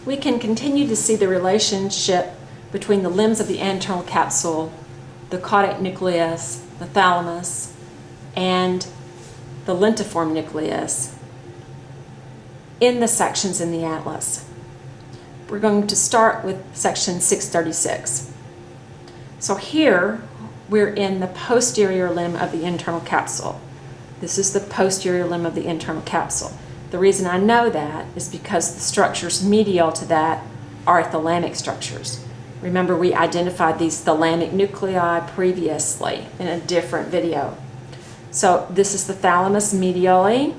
we can continue to see the relationship between the limbs of the internal capsule, the caudate nucleus, the thalamus, and the lentiform nucleus in the sections in the atlas. We're going to start with section 636. So here we're in the posterior limb of the internal capsule. This is the posterior limb of the internal capsule. The reason I know that is because the structures medial to that are thalamic structures. Remember, we identified these thalamic nuclei previously in a different video. So this is the thalamus medially,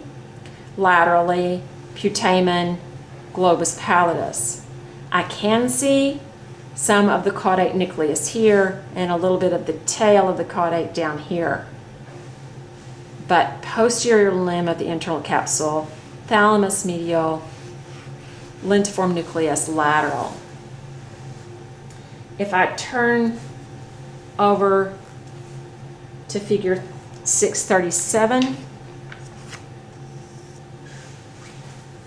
laterally, putamen, globus pallidus. I can see some of the caudate nucleus here and a little bit of the tail of the caudate down here. But posterior limb of the internal capsule, thalamus medial, lentiform nucleus lateral. If I turn over to figure 637,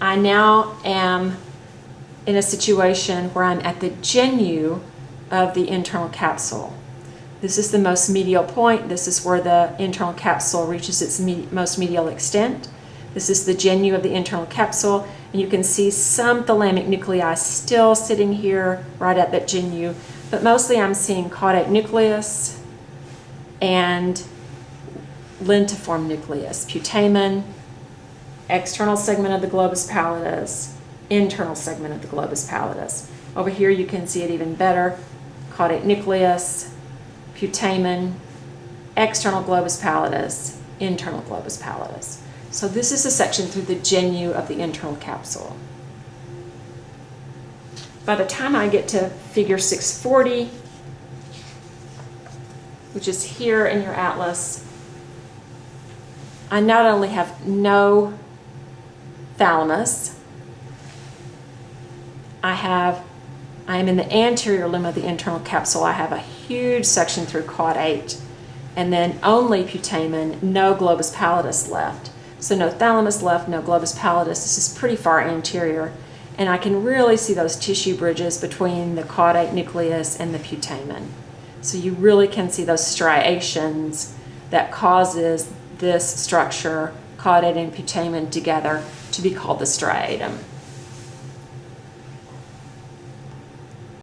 I now am in a situation where I'm at the genu of the internal capsule. This is the most medial point. This is where the internal capsule reaches its most medial extent. This is the genu of the internal capsule, and you can see some thalamic nuclei still sitting here right at that genu, but mostly I'm seeing caudate nucleus and lentiform nucleus, putamen, external segment of the globus pallidus, internal segment of the globus pallidus. Over here you can see it even better, caudate nucleus, putamen, external globus pallidus, internal globus pallidus. So this is a section through the genu of the internal capsule. By the time I get to figure 640, which is here in your atlas, I not only have no thalamus, I am in the anterior limb of the internal capsule. I have a huge section through caudate, and then only putamen, no globus pallidus left. So no thalamus left, no globus pallidus. This is pretty far anterior, and I can really see those tissue bridges between the caudate nucleus and the putamen. So you really can see those striations that causes this structure, caudate and putamen together, to be called the striatum.